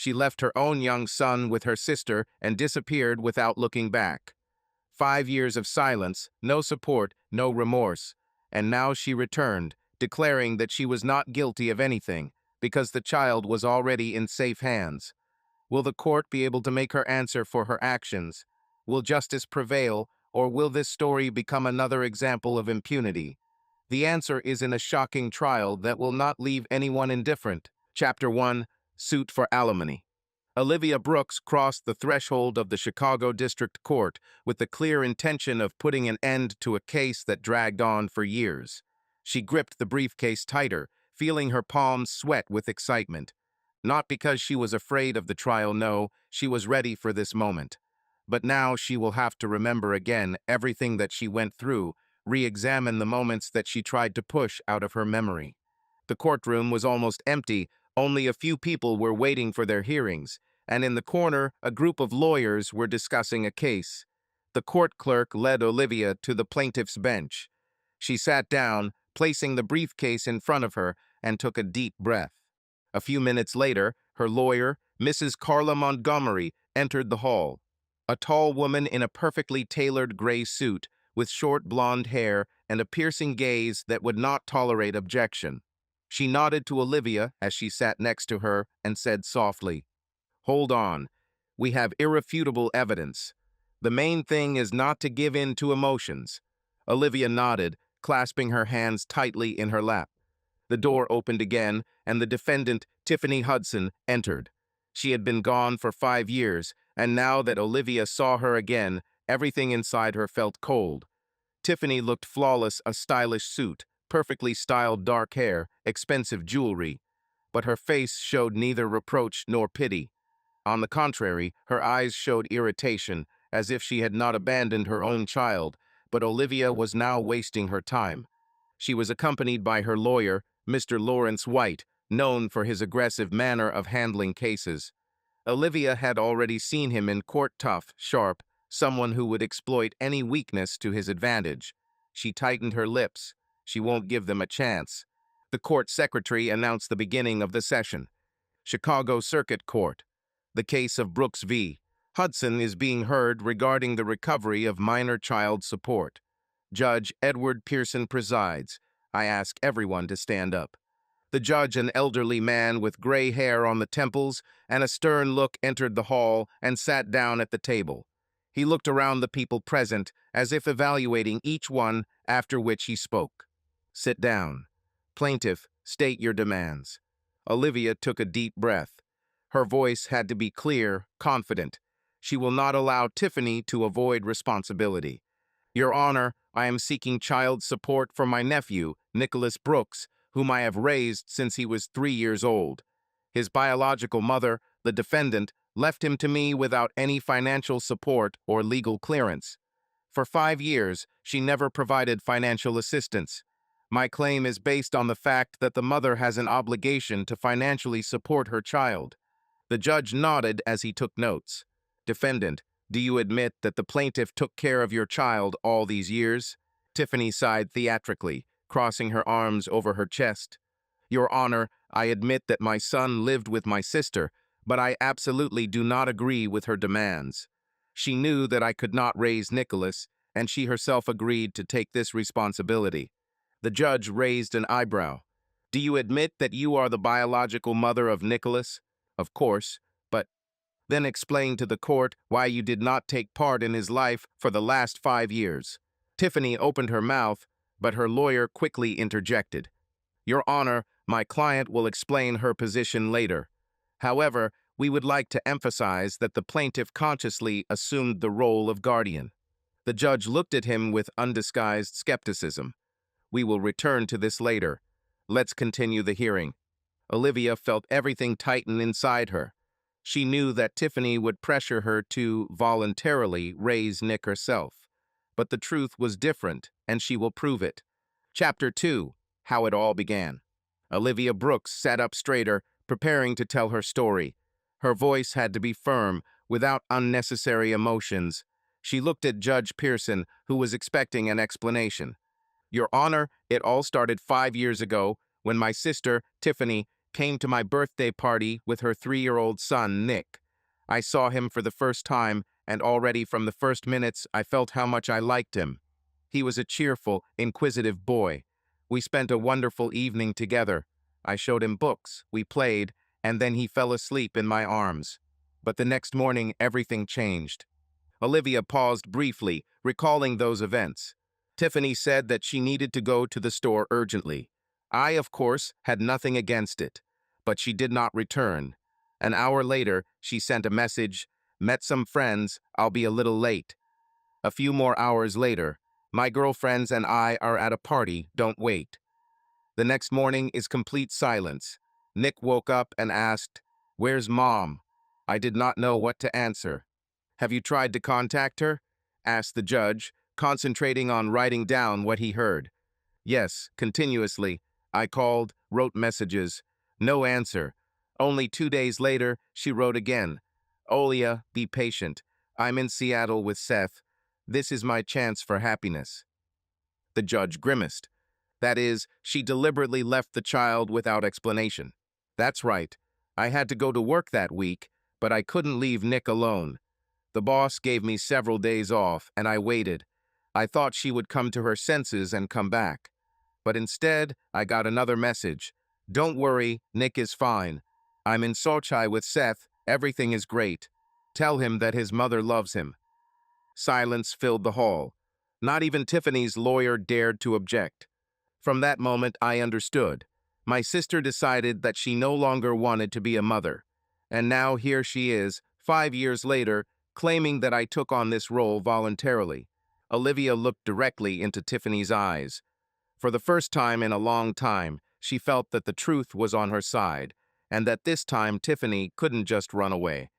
She left her own young son with her sister and disappeared without looking back. 5 years of silence, no support, no remorse. And now she returned, declaring that she was not guilty of anything, because the child was already in safe hands. Will the court be able to make her answer for her actions? Will justice prevail, or will this story become another example of impunity? The answer is in a shocking trial that will not leave anyone indifferent. Chapter 1: Suit for Alimony. Olivia Brooks crossed the threshold of the Chicago District Court with the clear intention of putting an end to a case that dragged on for years. She gripped the briefcase tighter, feeling her palms sweat with excitement. Not because she was afraid of the trial, no, she was ready for this moment. But now she will have to remember again everything that she went through, re-examine the moments that she tried to push out of her memory. The courtroom was almost empty. Only a few people were waiting for their hearings, and in the corner, a group of lawyers were discussing a case. The court clerk led Olivia to the plaintiff's bench. She sat down, placing the briefcase in front of her, and took a deep breath. A few minutes later, her lawyer, Mrs. Carla Montgomery, entered the hall. A tall woman in a perfectly tailored gray suit, with short blonde hair and a piercing gaze that would not tolerate objection. She nodded to Olivia as she sat next to her and said softly, "Hold on. We have irrefutable evidence. The main thing is not to give in to emotions." Olivia nodded, clasping her hands tightly in her lap. The door opened again, and the defendant, Tiffany Hudson, entered. She had been gone for 5 years, and now that Olivia saw her again, everything inside her felt cold. Tiffany looked flawless, a stylish suit, perfectly styled dark hair, expensive jewelry, but her face showed neither reproach nor pity. On the contrary, her eyes showed irritation, as if she had not abandoned her own child, but Olivia was now wasting her time. She was accompanied by her lawyer, Mr. Lawrence White, known for his aggressive manner of handling cases. Olivia had already seen him in court, tough, sharp, someone who would exploit any weakness to his advantage. She tightened her lips. She won't give them a chance. The court secretary announced the beginning of the session. Chicago Circuit Court. The case of Brooks v. Hudson is being heard regarding the recovery of minor child support. Judge Edward Pearson presides. I ask everyone to stand up. The judge, an elderly man with gray hair on the temples and a stern look, entered the hall and sat down at the table. He looked around the people present as if evaluating each one, after which he spoke. "Sit down. Plaintiff, state your demands." Olivia took a deep breath. Her voice had to be clear, confident. She will not allow Tiffany to avoid responsibility. "Your Honor, I am seeking child support for my nephew, Nicholas Brooks, whom I have raised since he was 3 years old. His biological mother, the defendant, left him to me without any financial support or legal clearance. For 5 years, she never provided financial assistance. My claim is based on the fact that the mother has an obligation to financially support her child." The judge nodded as he took notes. "Defendant, do you admit that the plaintiff took care of your child all these years?" Tiffany sighed theatrically, crossing her arms over her chest. "Your Honor, I admit that my son lived with my sister, but I absolutely do not agree with her demands. She knew that I could not raise Nicholas, and she herself agreed to take this responsibility." The judge raised an eyebrow. "Do you admit that you are the biological mother of Nicholas?" "Of course, but—" "Then explain to the court why you did not take part in his life for the last 5 years." Tiffany opened her mouth, but her lawyer quickly interjected. "Your Honor, my client will explain her position later. However, we would like to emphasize that the plaintiff consciously assumed the role of guardian." The judge looked at him with undisguised skepticism. "We will return to this later. Let's continue the hearing." Olivia felt everything tighten inside her. She knew that Tiffany would pressure her to voluntarily raise Nick herself. But the truth was different, and she will prove it. Chapter 2: How It All Began. Olivia Brooks sat up straighter, preparing to tell her story. Her voice had to be firm, without unnecessary emotions. She looked at Judge Pearson, who was expecting an explanation. "Your Honor, it all started 5 years ago when my sister, Tiffany, came to my birthday party with her 3-year-old son, Nick. I saw him for the first time, and already from the first minutes I felt how much I liked him. He was a cheerful, inquisitive boy. We spent a wonderful evening together. I showed him books, we played, and then he fell asleep in my arms. But the next morning, everything changed. Olivia paused briefly, recalling those events. Tiffany said that she needed to go to the store urgently. I, of course, had nothing against it, but she did not return. An hour later, she sent a message, "Met some friends, I'll be a little late." A few more hours later, "My girlfriends and I are at a party, don't wait." The next morning is complete silence. Nick woke up and asked, "Where's Mom?" I did not know what to answer. "Have you tried to contact her?" asked the judge, concentrating on writing down what he heard. "Yes, continuously. I called, wrote messages. No answer. Only 2 days later, she wrote again. Olia, be patient. I'm in Seattle with Seth. This is my chance for happiness." The judge grimaced. That is, she deliberately left the child without explanation. That's right. I had to go to work that week, but I couldn't leave Nick alone. The boss gave me several days off, and I waited. I thought she would come to her senses and come back. But instead, I got another message. "Don't worry, Nick is fine. I'm in Sochi with Seth. Everything is great. Tell him that his mother loves him." Silence filled the hall. Not even Tiffany's lawyer dared to object. From that moment, I understood. My sister decided that she no longer wanted to be a mother. And now here she is, 5 years later, claiming that I took on this role voluntarily. Olivia looked directly into Tiffany's eyes. For the first time in a long time, she felt that the truth was on her side, and that this time Tiffany couldn't just run away.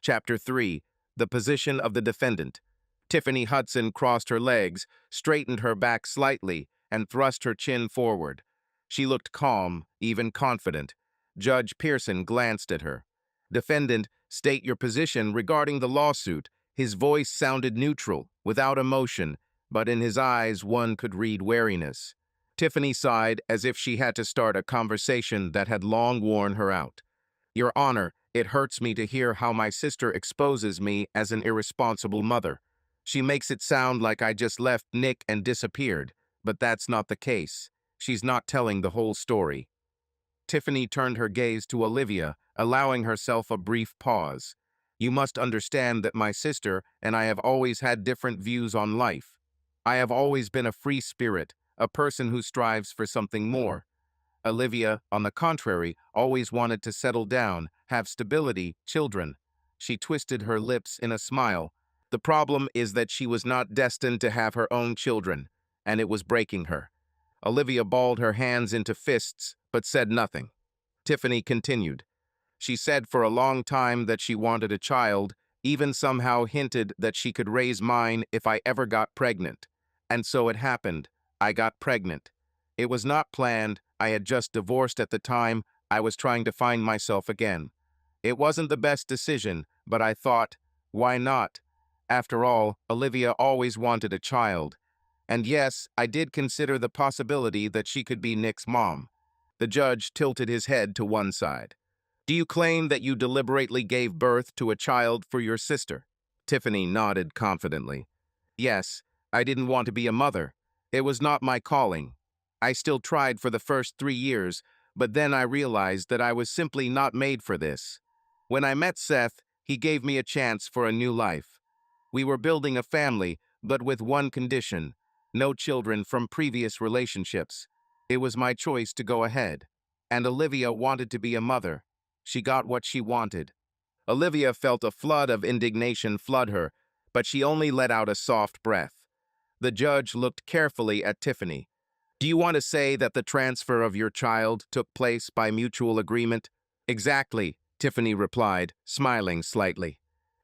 Chapter 3. The Position of the Defendant. Tiffany Hudson crossed her legs, straightened her back slightly, and thrust her chin forward. She looked calm, even confident. Judge Pearson glanced at her. "Defendant, state your position regarding the lawsuit." His voice sounded neutral, without emotion, but in his eyes one could read wariness. Tiffany sighed as if she had to start a conversation that had long worn her out. "Your Honor, it hurts me to hear how my sister exposes me as an irresponsible mother. She makes it sound like I just left Nick and disappeared, but that's not the case. She's not telling the whole story." Tiffany turned her gaze to Olivia, allowing herself a brief pause. "You must understand that my sister and I have always had different views on life. I have always been a free spirit, a person who strives for something more. Olivia, on the contrary, always wanted to settle down, have stability, children." She twisted her lips in a smile. "The problem is that she was not destined to have her own children, and it was breaking her." Olivia balled her hands into fists, but said nothing. Tiffany continued. "She said for a long time that she wanted a child, even somehow hinted that she could raise mine if I ever got pregnant. And so it happened. I got pregnant. It was not planned. I had just divorced at the time. I was trying to find myself again. It wasn't the best decision, but I thought, why not? After all, Olivia always wanted a child. And yes, I did consider the possibility that she could be Nick's mom." The judge tilted his head to one side. "Do you claim that you deliberately gave birth to a child for your sister?" Tiffany nodded confidently. "Yes, I didn't want to be a mother. It was not my calling. I still tried for the first 3 years, but then I realized that I was simply not made for this. When I met Seth, he gave me a chance for a new life. We were building a family, but with one condition: no children from previous relationships. It was my choice to go ahead. And Olivia wanted to be a mother. She got what she wanted." Olivia felt a flood of indignation flood her, but she only let out a soft breath. The judge looked carefully at Tiffany. "Do you want to say that the transfer of your child took place by mutual agreement?" "Exactly," Tiffany replied, smiling slightly.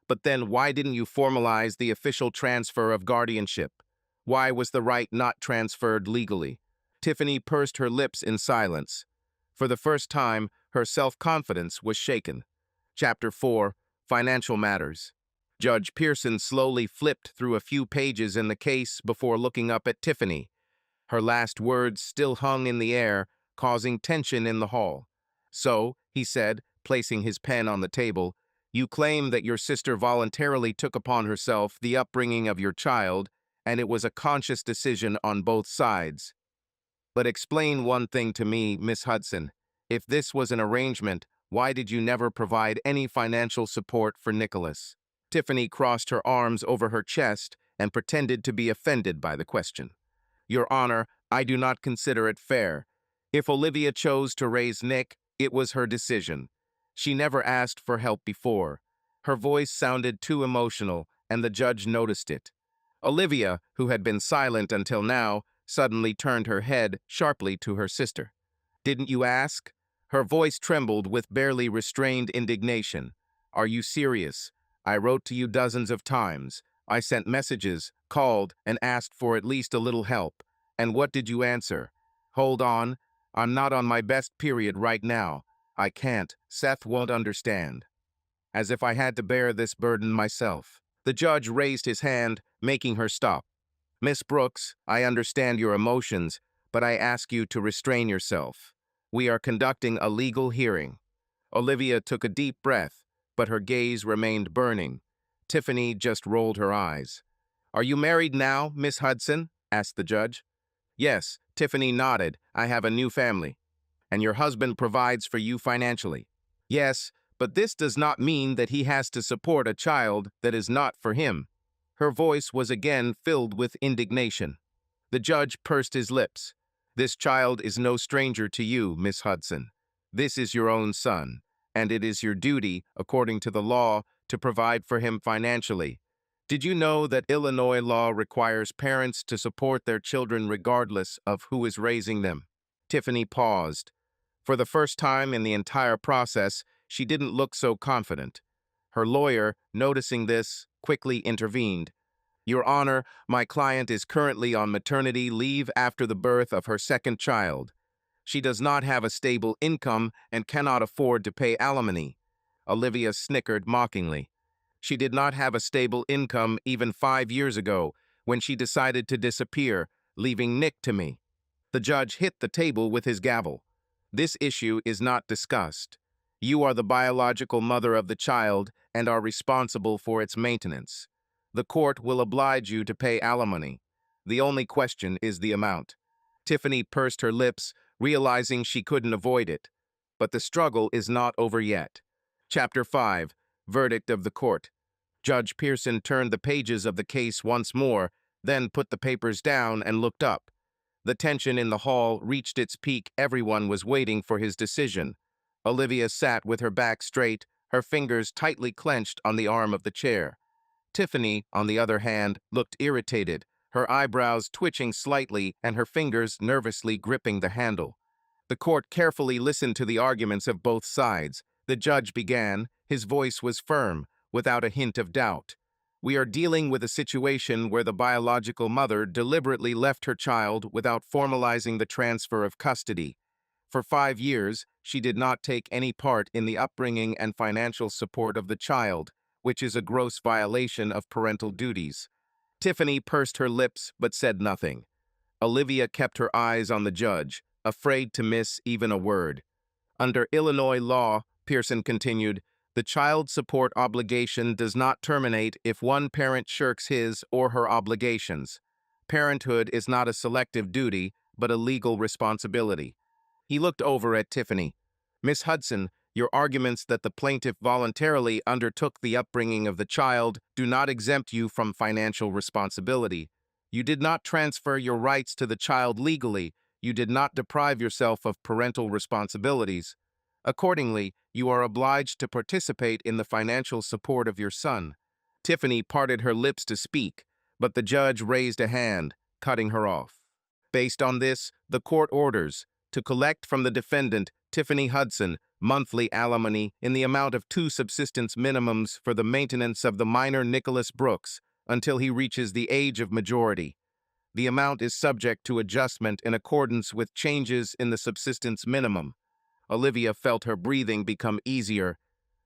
"But then why didn't you formalize the official transfer of guardianship? Why was the right not transferred legally?" Tiffany pursed her lips in silence. For the first time, her self-confidence was shaken. Chapter 4. Financial Matters. Judge Pearson slowly flipped through a few pages in the case before looking up at Tiffany. Her last words still hung in the air, causing tension in the hall. So, he said, placing his pen on the table, you claim that your sister voluntarily took upon herself the upbringing of your child, and it was a conscious decision on both sides. But explain one thing to me, Miss Hudson. If this was an arrangement, why did you never provide any financial support for Nicholas? Tiffany crossed her arms over her chest and pretended to be offended by the question. Your Honor, I do not consider it fair. If Olivia chose to raise Nick, it was her decision. She never asked for help before. Her voice sounded too emotional, and the judge noticed it. Olivia, who had been silent until now, suddenly turned her head sharply to her sister. Didn't you ask? Her voice trembled with barely restrained indignation. Are you serious? I wrote to you dozens of times. I sent messages, called, and asked for at least a little help. And what did you answer? Hold on. I'm not on my best period right now. I can't. Seth won't understand. As if I had to bear this burden myself. The judge raised his hand, making her stop. Miss Brooks, I understand your emotions, but I ask you to restrain yourself. We are conducting a legal hearing. Olivia took a deep breath, but her gaze remained burning. Tiffany just rolled her eyes. Are you married now, Miss Hudson? Asked the judge. Yes, Tiffany nodded. I have a new family. And your husband provides for you financially. Yes, but this does not mean that he has to support a child that is not for him. Her voice was again filled with indignation. The judge pursed his lips. This child is no stranger to you, Miss Hudson. This is your own son, and it is your duty, according to the law, to provide for him financially. Did you know that Illinois law requires parents to support their children regardless of who is raising them? Tiffany paused. For the first time in the entire process, she didn't look so confident. Her lawyer, noticing this, quickly intervened. Your Honor, my client is currently on maternity leave after the birth of her second child. She does not have a stable income and cannot afford to pay alimony. Olivia snickered mockingly. She did not have a stable income even 5 years ago when she decided to disappear, leaving Nick to me. The judge hit the table with his gavel. This issue is not discussed. You are the biological mother of the child and are responsible for its maintenance. The court will oblige you to pay alimony. The only question is the amount. Tiffany pursed her lips, realizing she couldn't avoid it. But the struggle is not over yet. Chapter 5, Verdict of the Court. Judge Pearson turned the pages of the case once more, then put the papers down and looked up. The tension in the hall reached its peak. Everyone was waiting for his decision. Olivia sat with her back straight, her fingers tightly clenched on the arm of the chair. Tiffany, on the other hand, looked irritated, her eyebrows twitching slightly and her fingers nervously gripping the handle. The court carefully listened to the arguments of both sides. The judge began. His voice was firm, without a hint of doubt. We are dealing with a situation where the biological mother deliberately left her child without formalizing the transfer of custody. For 5 years, she did not take any part in the upbringing and financial support of the child, which is a gross violation of parental duties. Tiffany pursed her lips but said nothing. Olivia kept her eyes on the judge, afraid to miss even a word. Under Illinois law, Pearson continued, the child support obligation does not terminate if one parent shirks his or her obligations. Parenthood is not a selective duty, but a legal responsibility. He looked over at Tiffany. Miss Hudson, your arguments that the plaintiff voluntarily undertook the upbringing of the child do not exempt you from financial responsibility. You did not transfer your rights to the child legally. You did not deprive yourself of parental responsibilities. Accordingly, you are obliged to participate in the financial support of your son. Tiffany parted her lips to speak, but the judge raised a hand, cutting her off. Based on this, the court orders to collect from the defendant, Tiffany Hudson, monthly alimony in the amount of 2 subsistence minimums for the maintenance of the minor Nicholas Brooks until he reaches the age of majority. The amount is subject to adjustment in accordance with changes in the subsistence minimum. Olivia felt her breathing become easier.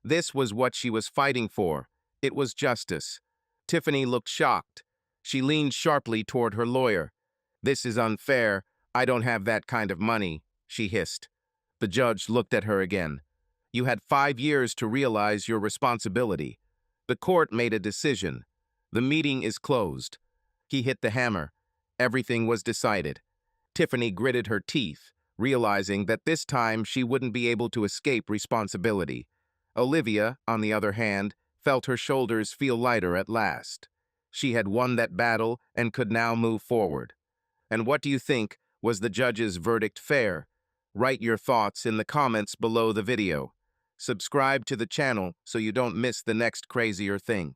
This was what she was fighting for. It was justice. Tiffany looked shocked. She leaned sharply toward her lawyer. This is unfair. I don't have that kind of money, she hissed. The judge looked at her again. You had 5 years to realize your responsibility. The court made a decision. The meeting is closed. He hit the hammer. Everything was decided. Tiffany gritted her teeth, realizing that this time she wouldn't be able to escape responsibility. Olivia, on the other hand, felt her shoulders feel lighter at last. She had won that battle and could now move forward. And what do you think? Was the judge's verdict fair? Write your thoughts in the comments below the video. Subscribe to the channel so you don't miss the next crazier thing.